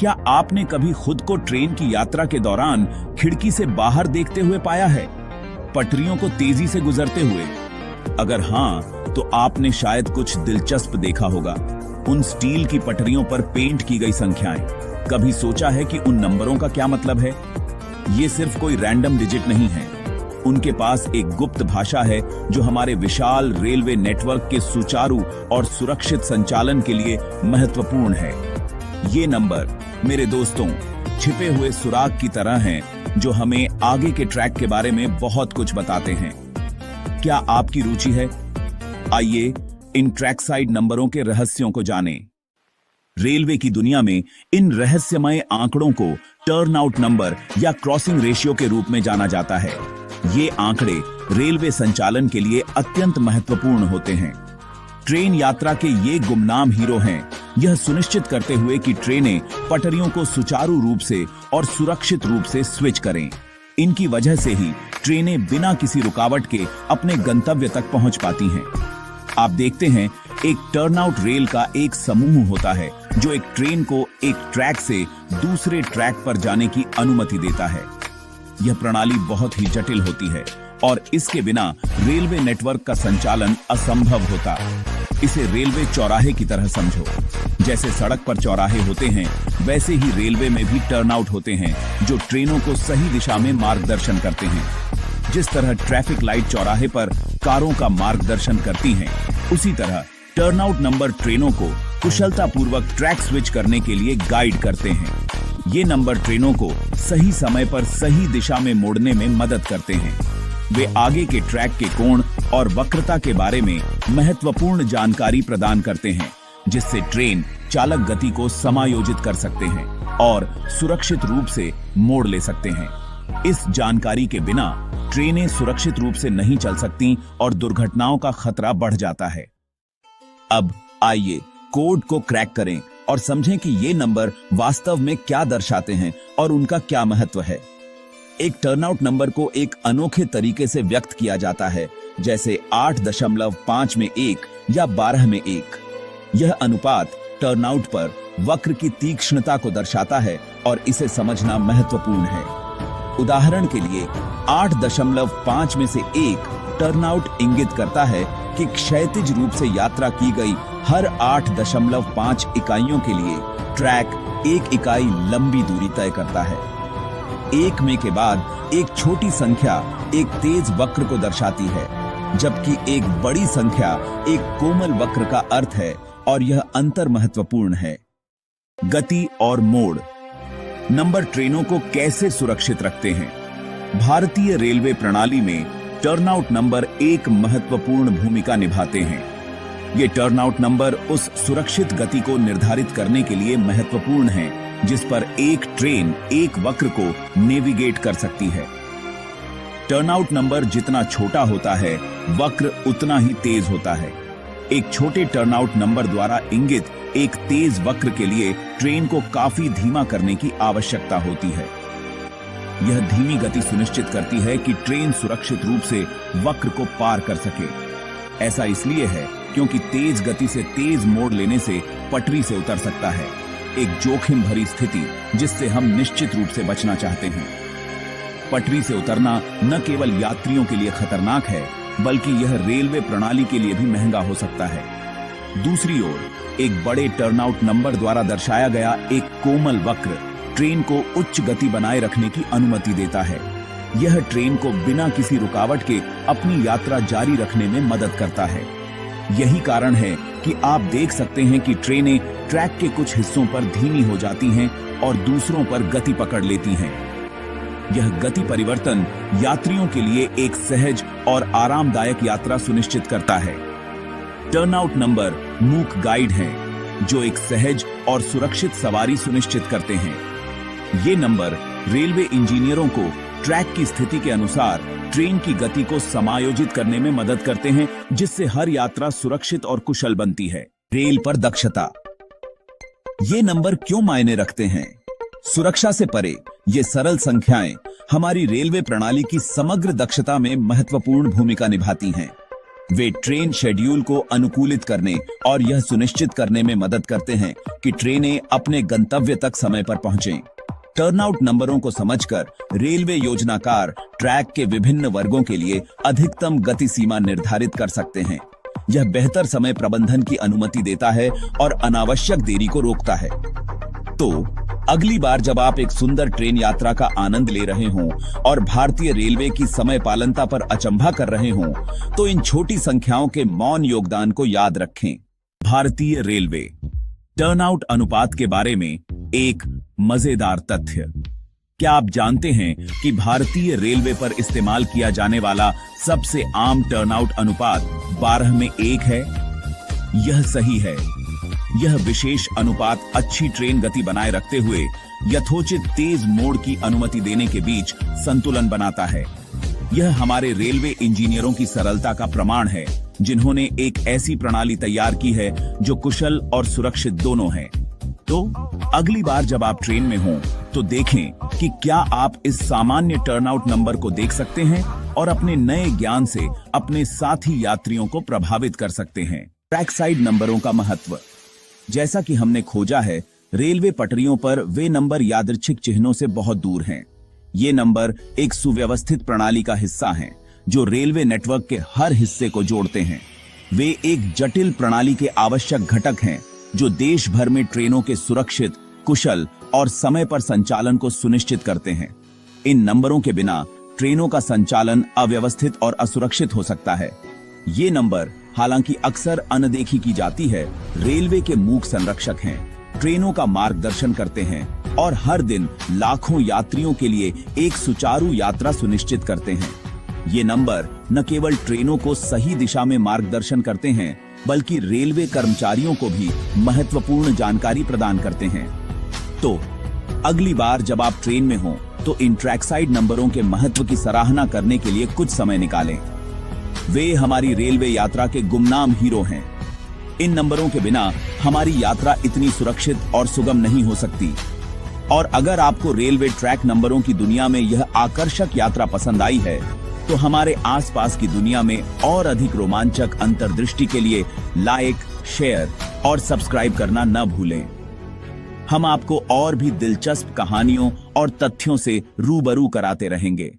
क्या आपने कभी खुद को ट्रेन की यात्रा के दौरान खिड़की से बाहर देखते हुए पाया है, पटरियों को तेजी से गुजरते हुए? अगर हाँ, तो आपने शायद कुछ दिलचस्प देखा होगा। उन स्टील की पटरियों पर पेंट की गई संख्याएं। कभी सोचा है कि उन नंबरों का क्या मतलब है? ये सिर्फ कोई रैंडम डिजिट नहीं है। उनके पास एक गुप्त भाषा है जो हमारे विशाल रेलवे नेटवर्क के सुचारू और सुरक्षित संचालन के लिए महत्वपूर्ण है। ये नंबर, मेरे दोस्तों, छिपे हुए सुराग की तरह हैं जो हमें आगे के ट्रैक के बारे में बहुत कुछ बताते हैं। क्या आपकी रुचि है? आइए इन ट्रैक साइड नंबरों के रहस्यों को जानें। रेलवे की दुनिया में इन रहस्यमय आंकड़ों को टर्न आउट नंबर या क्रॉसिंग रेशियो के रूप में जाना जाता है। ये आंकड़े रेलवे संचालन के लिए अत्यंत महत्वपूर्ण होते हैं। ट्रेन यात्रा के ये गुमनाम हीरो हैं, यह सुनिश्चित करते हुए कि ट्रेनें पटरियों को सुचारू रूप से और सुरक्षित रूप से स्विच करें। इनकी वजह से ही ट्रेनें बिना किसी रुकावट के अपने गंतव्य तक पहुंच पाती हैं। आप देखते हैं, एक टर्नआउट रेल का एक समूह होता है जो एक ट्रेन को एक ट्रैक से दूसरे ट्रैक पर जाने की अनुमति देता है। यह प्रणाली बहुत ही जटिल होती है और इसके बिना रेलवे नेटवर्क का संचालन असंभव होता। इसे रेलवे चौराहे की तरह समझो। जैसे सड़क पर चौराहे होते हैं, वैसे ही रेलवे में भी टर्नआउट होते हैं जो ट्रेनों को सही दिशा में मार्गदर्शन करते हैं। जिस तरह ट्रैफिक लाइट चौराहे पर कारों का मार्गदर्शन करती हैं, उसी तरह टर्नआउट नंबर ट्रेनों को कुशलतापूर्वक ट्रैक स्विच करने के लिए गाइड करते हैं। ये नंबर ट्रेनों को सही समय पर सही दिशा में मोड़ने में मदद करते हैं। वे आगे के ट्रैक के कोण और वक्रता के बारे में महत्वपूर्ण जानकारी प्रदान करते हैं, जिससे ट्रेन चालक गति को समायोजित कर सकते हैं और सुरक्षित रूप से मोड़ ले सकते हैं। इस जानकारी के बिना ट्रेनें सुरक्षित रूप से नहीं चल सकती और दुर्घटनाओं का खतरा बढ़ जाता है। अब आइए कोड को क्रैक करें और समझें कि ये नंबर वास्तव में क्या दर्शाते हैं और उनका क्या महत्व है। एक टर्नआउट नंबर को एक अनोखे तरीके से व्यक्त किया जाता है, जैसे 8.5 में 1 या 12 में 1। यह अनुपात टर्नआउट पर वक्र की तीक्ष्णता को दर्शाता है और इसे समझना महत्वपूर्ण है। उदाहरण के लिए 8.5 में से 1 टर्नआउट इंगित करता है कि क्षैतिज रूप से यात्रा की गई हर 8.5 इकाइयों के लिए ट्रैक 1 इकाई लंबी दूरी तय करता है। 1 में के बाद एक छोटी संख्या एक तेज वक्र को दर्शाती है, जबकि एक बड़ी संख्या एक कोमल वक्र का अर्थ है और यह अंतर महत्वपूर्ण है। गति और मोड़ नंबर ट्रेनों को कैसे सुरक्षित रखते हैं? भारतीय रेलवे प्रणाली में टर्नआउट नंबर एक महत्वपूर्ण भूमिका निभाते हैं। ये टर्नआउट नंबर उस सुरक्षित गति को निर्धारित करने के लिए महत्वपूर्ण हैं, जिस पर एक ट्रेन एक वक्र को नेविगेट कर सकती है। टर्नआउट नंबर जितना छोटा होता है, वक्र उतना ही तेज होता है। एक छोटे टर्नआउट नंबर द्वारा इंगित एक तेज वक्र के लिए ट्रेन को काफी धीमा करने की आवश्यकता होती है। यह धीमी गति सुनिश्चित करती है कि ट्रेन सुरक्षित रूप से वक्र को पार कर सके। ऐसा इसलिए है क्योंकि तेज गति से तेज मोड़ लेने से पटरी से उतर सकता है, एक जोखिम भरी स्थिति जिससे हम निश्चित रूप से बचना चाहते हैं। पटरी से उतरना न केवल यात्रियों के लिए खतरनाक है, बल्कि यह रेलवे प्रणाली के लिए भी महंगा हो सकता है। दूसरी ओर, एक बड़े टर्नआउट नंबर द्वारा दर्शाया गया एक कोमल वक्र ट्रेन को उच्च गति बनाए रखने की अनुमति देता है। यह ट्रेन को बिना किसी रुकावट के अपनी यात्रा जारी रखने में मदद करता है। यही कारण है कि आप देख सकते हैं कि ट्रेनें ट्रैक के कुछ हिस्सों पर धीमी हो जाती हैं और दूसरों पर गति पकड़ लेती हैं। यह गति परिवर्तन यात्रियों के लिए एक सहज और आरामदायक यात्रा सुनिश्चित करता है। टर्नआउट नंबर मूक गाइड हैं, जो एक सहज और सुरक्षित सवारी सुनिश्चित करते हैं। ये नंबर रेलवे इंजीनियरों को ट्रैक की स्थिति के अनुसार ट्रेन की गति को समायोजित करने में मदद करते हैं, जिससे हर यात्रा सुरक्षित और कुशल बनती है। रेल पर दक्षता। ये नंबर क्यों मायने रखते हैं? सुरक्षा से परे ये सरल संख्याएं हमारी रेलवे प्रणाली की समग्र दक्षता में महत्वपूर्ण भूमिका निभाती हैं। वे ट्रेन शेड्यूल को अनुकूलित करने और यह सुनिश्चित करने में मदद करते हैं कि ट्रेनें अपने गंतव्य तक समय पर पहुंचें। टर्नआउट नंबरों को समझकर रेलवे योजनाकार ट्रैक के विभिन्न वर्गों के लिए अधिकतम गति सीमा निर्धारित कर सकते हैं। यह बेहतर समय प्रबंधन की अनुमति देता है और अनावश्यक देरी को रोकता है। तो अगली बार जब आप एक सुंदर ट्रेन यात्रा का आनंद ले रहे हों और भारतीय रेलवे की समय पालनता पर अचंभा कर रहे हों, तो इन छोटी संख्याओं के मौन योगदान को याद रखें। भारतीय रेलवे टर्नआउट अनुपात के बारे में एक मजेदार तथ्य। क्या आप जानते हैं कि भारतीय रेलवे पर इस्तेमाल किया जाने वाला सबसे आम टर्नआउट अनुपात 12 में 1 है? यह सही है। यह विशेष अनुपात अच्छी ट्रेन गति बनाए रखते हुए यथोचित तेज मोड़ की अनुमति देने के बीच संतुलन बनाता है। यह हमारे रेलवे इंजीनियरों की सरलता का प्रमाण है, जिन्होंने एक ऐसी प्रणाली तैयार की है जो कुशल और सुरक्षित दोनों है। तो अगली बार जब आप ट्रेन में हों, तो देखें कि क्या आप इस सामान्य टर्नआउट नंबर को देख सकते हैं और अपने नए ज्ञान से अपने साथी यात्रियों को प्रभावित कर सकते हैं। ट्रैक साइड नंबरों का महत्व। जैसा कि हमने खोजा है, रेलवे पटरियों पर वे नंबर यादृच्छिक चिन्हों से बहुत दूर हैं। ये नंबर एक सुव्यवस्थित प्रणाली का हिस्सा हैं, जो रेलवे नेटवर्क के हर हिस्से को जोड़ते हैं। वे एक जटिल प्रणाली के आवश्यक घटक हैं, जो देश भर में ट्रेनों के सुरक्षित, कुशल और समय पर संचालन को सुनिश्चित करते हैं। इन नंबरों के बिना ट्रेनों का संचालन अव्यवस्थित और असुरक्षित हो सकता है। ये नंबर, हालांकि अक्सर अनदेखी की जाती है, रेलवे के मूक संरक्षक हैं, ट्रेनों का मार्गदर्शन करते हैं और हर दिन लाखों यात्रियों के लिए एक सुचारू यात्रा सुनिश्चित करते हैं। ये नंबर न केवल ट्रेनों को सही दिशा में मार्गदर्शन करते हैं, बल्कि रेलवे कर्मचारियों को भी महत्वपूर्ण जानकारी प्रदान करते हैं। तो अगली बार जब आप ट्रेन में हों, तो इन ट्रैक साइड नंबरों के महत्व की सराहना करने के लिए कुछ समय निकालें। वे हमारी रेलवे यात्रा के गुमनाम हीरो हैं। इन नंबरों के बिना हमारी यात्रा इतनी सुरक्षित और सुगम नहीं हो सकती। और अगर आपको रेलवे ट्रैक नंबरों की दुनिया में यह आकर्षक यात्रा पसंद आई है, तो हमारे आसपास की दुनिया में और अधिक रोमांचक अंतर्दृष्टि के लिए लाइक, शेयर और सब्सक्राइब करना न भूलें। हम आपको और भी दिलचस्प कहानियों और तथ्यों से रूबरू कराते रहेंगे।